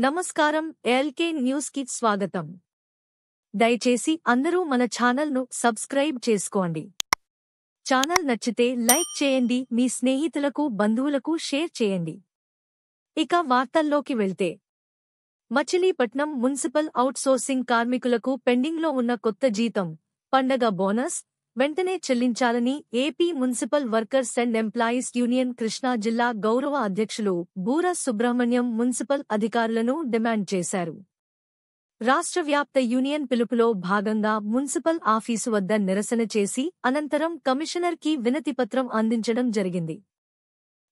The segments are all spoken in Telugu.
నమస్కారం. ఎల్కే న్యూస్ కి స్వాగతం. దయచేసి అందరూ మన ఛానల్ ను సబ్స్క్రైబ్ చేసుకోండి. ఛానల్ నచ్చితే లైక్ చేయండి, మీ స్నేహితులకు బంధువులకు షేర్ చేయండి. ఇక వార్తల్లోకి వెళ్తే, మచిలీపట్నం మున్సిపల్ అవుట్సోర్సింగ్ కార్మికులకు పెండింగ్లో ఉన్న కొత్త జీతం, పండగ బోనస్ వెంటనే చెల్లించాలని AP municipal workers and employees union Krishna జిల్లా గౌరవ అధ్యక్షులు బూర సుబ్రహ్మణ్యం మున్సిపల్ అధికారులను డిమాండ్ చేశారు. రాష్ట్ర వ్యాప్త యూనియన్ పిలుపులో భాగంగా మున్సిపల్ ఆఫీసు వద్ద నిరసన చేసి అనంతరం కమిషనర్కి వినతిపత్రం అందించడం జరిగింది.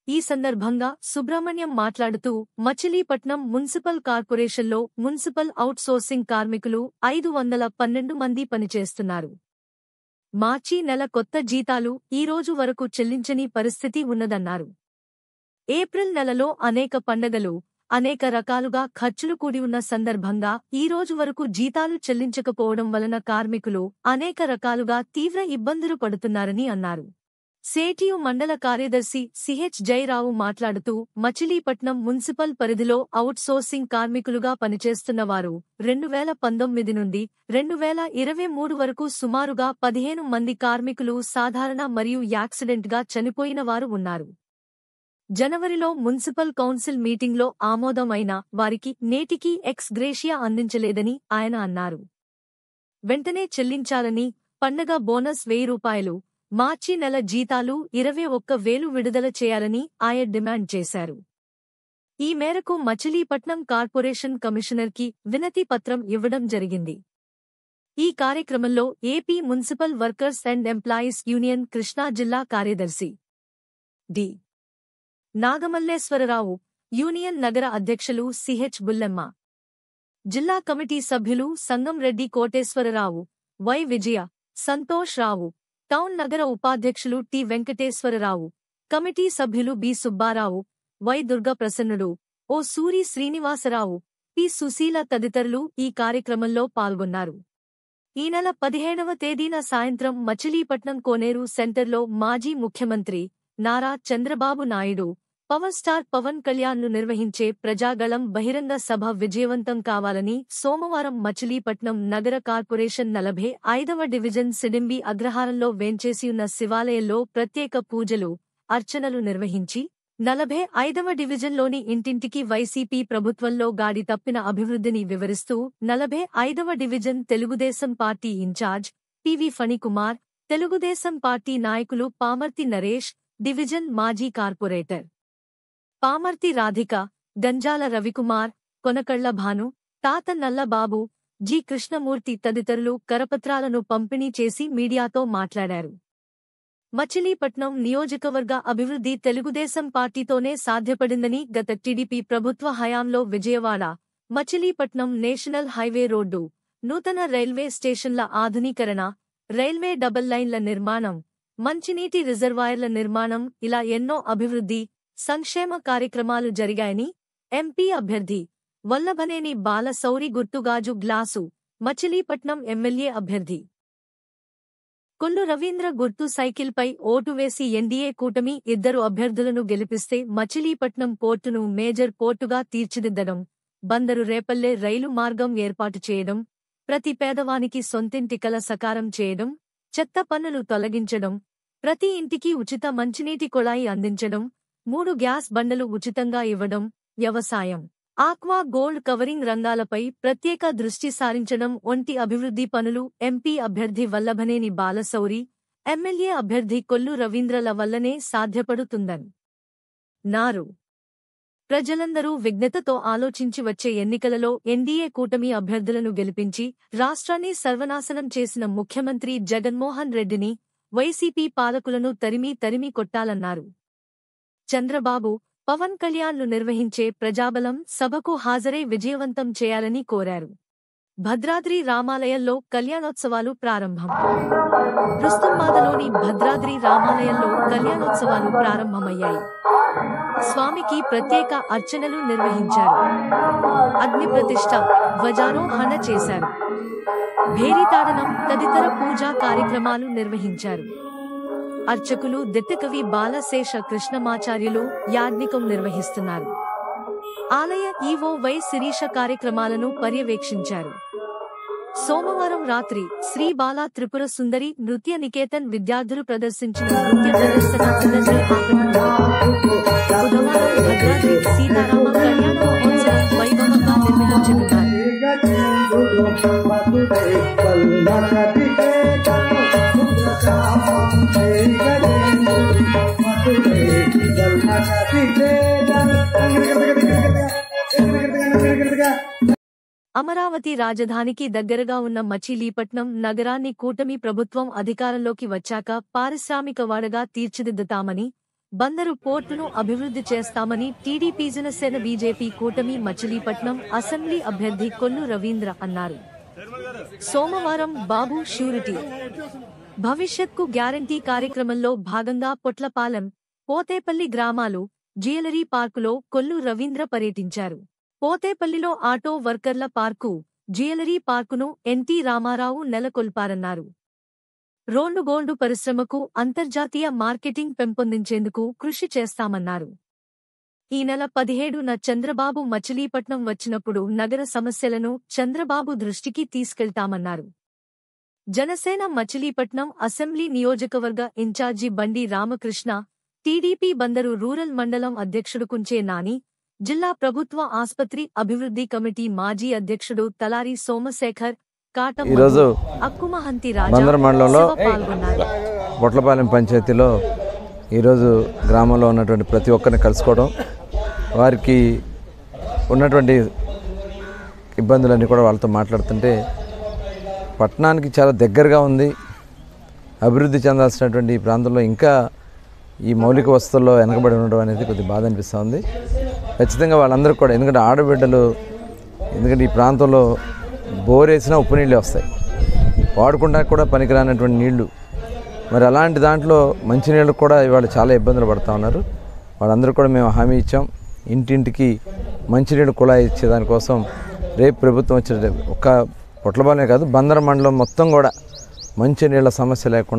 ఈ సందర్భంగా సుబ్రహ్మణ్యం మాట్లాడుతూ, మచిలీపట్నం మున్సిపల్ కార్పొరేషన్లో మున్సిపల్ అవుట్సోర్సింగ్ కార్మికులు 512 మంది పనిచేస్తున్నారు. మార్చి నెల కొత్త జీతాలు ఈ రోజు వరకు చెల్లించని పరిస్థితి ఉన్నదన్నారు. ఏప్రిల్ నెలలో అనేక పండగలు, అనేక రకాలుగా ఖర్చులు కూడి ఉన్న సందర్భంగా ఈ రోజు వరకు జీతాలు చెల్లించకపోవడం వలన కార్మికులు అనేక రకాలుగా తీవ్ర ఇబ్బందులు పడుతున్నారని అన్నారు. సేటియు మండల కార్యదర్శి సిహెచ్ జయరావు మాట్లాడుతూ, మచిలీపట్నం మున్సిపల్ పరిధిలో అవుట్సోర్సింగ్ కార్మికులుగా పనిచేస్తున్న వారు 2019 నుండి 2023 వరకు సుమారుగా 15 మంది కార్మికులు సాధారణ మరియు యాక్సిడెంట్గా చనిపోయిన వారు ఉన్నారు. జనవరిలో మున్సిపల్ కౌన్సిల్ మీటింగ్లో ఆమోదం అయిన వారికి నేటికీ ఎక్స్ గ్రేషియా అందించలేదని ఆయన అన్నారు. వెంటనే చెల్లించాలని, పండగ బోనస్ 1000 రూపాయలు, మార్చి నెల జీతాలు 21,000 విడుదల చేయాలని ఆయన డిమాండ్ చేశారు. ఈ మేరకు మచిలీపట్నం కార్పొరేషన్ కమిషనర్కి వినతి పత్రం ఇవ్వడం జరిగింది. ఈ కార్యక్రమంలో AP municipal workers and employees union Krishna జిల్లా కార్యదర్శి డి. నాగమల్లేశ్వరరావు, యూనియన్ నగర అధ్యక్షులు సిహెచ్ బుల్లెమ్మ, జిల్లా కమిటీ సభ్యులు సంగం రెడ్డి కోటేశ్వరరావు, వై విజయ, సంతోష్ రావు, టౌన్ నగర ఉపాధ్యక్షులు టి వెంకటేశ్వరరావు, కమిటీ సభ్యులు B Subbarao, Y Durga Prasannudu, O Suri Srinivasarao, P Susheela తదితరులు ఈ కార్యక్రమంలో పాల్గొన్నారు. ఈ నెల 17వ తేదీన సాయంత్రం మచిలీపట్నం కోనేరు సెంటర్లో మాజీ ముఖ్యమంత్రి నారా చంద్రబాబు నాయుడు, పవర్ స్టార్ పవన్ కళ్యాణ్ను నిర్వహించే ప్రజాగళం బహిరంగ సభ విజయవంతం కావాలని సోమవారం మచిలీపట్నం నగర కార్పొరేషన్ 45వ డివిజన్ సిడింబి అగ్రహారంలో వేంచేసియున్న శివాలయంలో ప్రత్యేక పూజలు, అర్చనలు నిర్వహించి 45వ డివిజన్లోని ఇంటింటికి వైసీపీ ప్రభుత్వంలో గాడి తప్పిన అభివృద్ధిని వివరిస్తూ 45వ division Telugu Desam party incharge PV Phanikumar, Telugu Desam party నాయకులు పామర్తి నరేష్, డివిజన్ మాజీ కార్పొరేటర్ పామర్తి రాధిక, గంజాల రవికుమార్, కొనకళ్ల భాను, తాత నల్లబాబు, జి కృష్ణమూర్తి తదితరులు కరపత్రాలను పంపిణీ చేసి మీడియాతో మాట్లాడారు. మచిలీపట్నం నియోజకవర్గ అభివృద్ధి తెలుగుదేశం పార్టీతోనే సాధ్యపడిందని, గత టీడీపీ ప్రభుత్వ హయాంలో Vijayawada, Machilipatnam national highway road, నూతన రైల్వే స్టేషన్ల ఆధునీకరణ, రైల్వే డబుల్ లైన్ల నిర్మాణం, మంచినీటి రిజర్వాయర్ల నిర్మాణం ఇలా ఎన్నో అభివృద్ధి, సంక్షేమ కార్యక్రమాలు జరిగాయని, ఎంపీ అభ్యర్థి వల్లభనేని బాల శౌరి గుర్తుగాజు గ్లాసు, మచిలీపట్నం ఎమ్మెల్యే అభ్యర్థి కొల్లు రవీంద్ర గుర్తు సైకిల్పై ఓటు వేసి ఎన్డీఏ కూటమి 2 అభ్యర్థులను గెలిపిస్తే మచిలీపట్నం పోర్టును మేజర్ పోర్టుగా తీర్చిదిద్దడం, బందరు రేపల్లె రైలు మార్గం ఏర్పాటు చేయడం, ప్రతి పేదవానికి సొంతింటి కల సకారం చేయడం, చెత్త పన్నులు తొలగించడం, ప్రతి ఇంటికి ఉచిత మంచినీటి కుళాయి అందించడం, 3 గ్యాస్ బండలు ఉచితంగా ఇవ్వడం, వ్యవసాయం, ఆక్వా గోల్డ్ కవరింగ్ రంగాలపై ప్రత్యేక దృష్టి సారించడం వంటి అభివృద్ధి పనులు ఎంపీ అభ్యర్థి వల్లభనేని బాలశౌరి, ఎమ్మెల్యే అభ్యర్థి కొల్లు రవీంద్రల వల్లనే సాధ్యపడుతుందన్నారు. ప్రజలందరూ విజ్ఞతతో ఆలోచించి వచ్చే ఎన్నికలలో ఎన్డీఏ కూటమి అభ్యర్థులను గెలిపించి రాష్ట్రాన్ని సర్వనాశనం చేసిన ముఖ్యమంత్రి జగన్మోహన్ రెడ్డిని, వైసీపీ పాలకులను తరిమి కొట్టాలన్నారు. చంద్రబాబు, పవన్ కళ్యాణ్లు నిర్వహించే ప్రజాబలం సభకు హాజరై విజయవంతం చేయాలని కోరారు. భద్రాద్రి రామాలయంలో కళ్యాణోత్సవాలు ప్రారంభం. రుస్తుంబాదలోని భద్రాద్రి రామాలయంలో కళ్యాణోత్సవాలు ప్రారంభమయ్యాయి. స్వామికి ప్రత్యేక అర్చనలు నిర్వహించారు. అగ్ని ప్రతిష్ఠ, ధ్వజారోహణ చేశారు. భేరీతాడనం తదితర పూజా కార్యక్రమాలు నిర్వహించారు. అర్చకులు దిట్టకవి బాలశేష కృష్ణమాచార్యులు యాజ్ఞికం నిర్వహిస్తున్నారు. ఆలయ ఈవో వై శిరీష కార్యక్రమాలను పర్యవేక్షించారు. సోమవారం రాత్రి శ్రీ బాలా త్రిపుర సుందరి నృత్య నికేతన్ విద్యార్థులు ప్రదర్శించిన నృత్య ప్రదర్శన అందరినీ ఆకట్టుకుంది. బుధవారం భద్రాద్రి సీతారామ కళ్యాణ మహోత్సవం వైభవంగా నిర్వహించనున్నారు. అమరావతి రాజధానికి దగ్గరగా ఉన్న మచిలీపట్నం నగరాన్ని కూటమి ప్రభుత్వం అధికారంలోకి వచ్చాక పారిశ్రామికవాడగా తీర్చిదిద్దుతామని, బందరు పోర్టును అభివృద్ధి చేస్తామని టీడీపీ జనసేన బీజేపీ కూటమి మచిలీపట్నం అసెంబ్లీ అభ్యర్థి కొల్లు రవీంద్ర అన్నారు. సోమవారం బాబు ష్యూరిటీ భవిష్యత్కు గ్యారంటీ కార్యక్రమంలో భాగంగా పొట్లపాలెం, పోతేపల్లి గ్రామాలు, జ్యువెలరీ పార్కులో కొల్లు రవీంద్ర పర్యటించారు. పోతేపల్లిలో ఆటో వర్కర్ల పార్కు, జ్యువెలరీ పార్కును ఎన్టీ రామారావు నెలకొల్పారన్నారు. రోండుగోల్డు పరిశ్రమకు అంతర్జాతీయ మార్కెటింగ్ పెంపొందించేందుకు కృషి చేస్తామన్నారు. ఈ నెల 17న చంద్రబాబు మచిలీపట్నం వచ్చినప్పుడు నగర సమస్యలను చంద్రబాబు దృష్టికి తీసుకెళ్తామన్నారు. జనసేన మచిలీపట్నం అసెంబ్లీ నియోజకవర్గ ఇన్ఛార్జి బండి రామకృష్ణ, టీడీపీ బందరు రూరల్ మండలం అధ్యక్షుడు కుంచే నాని, జిల్లా ప్రభుత్వ ఆస్పత్రి అభివృద్ధి కమిటీ మాజీ అధ్యక్షుడు తలారి సోమశేఖర్, కాటం అక్కుమహంతి రాజా పాల్గొన్నారు. పొట్లపాలెం పంచాయతీలో ఈరోజు గ్రామంలో ఉన్నటువంటి ప్రతి ఒక్కరిని కలుసుకోవడం, వారికి ఉన్నటువంటి ఇబ్బందులన్నీ కూడా వాళ్ళతో మాట్లాడుతుంటే పట్టణానికి చాలా దగ్గరగా ఉంది. అభివృద్ధి చెందాల్సినటువంటి ఈ ప్రాంతంలో ఇంకా ఈ మౌలిక వసతుల్లో వెనకబడి ఉండడం అనేది కొద్దిగా బాధ అనిపిస్తూ ఉంది. ఖచ్చితంగా వాళ్ళందరూ కూడా, ఎందుకంటే ఆడబిడ్డలు, ఎందుకంటే ఈ ప్రాంతంలో బోరేసినా ఉప్పు నీళ్ళే వస్తాయి, వాడుకుంటా కూడా పనికిరానటువంటి నీళ్లు. మరి అలాంటి దాంట్లో మంచినీళ్ళు కూడా ఇవాళ చాలా ఇబ్బందులు పడుతూ ఉన్నారు. వాళ్ళందరూ కూడా మేము హామీ ఇచ్చాం, ఇంటింటికి మంచినీళ్ళు కుళాయి ఇచ్చేదానికోసం రేపు ప్రభుత్వం వచ్చే ఒక్క పొట్లపాలెమే కాదు బందర మండలం మొత్తం కూడా మంచినీళ్ళ సమస్య లేకుండా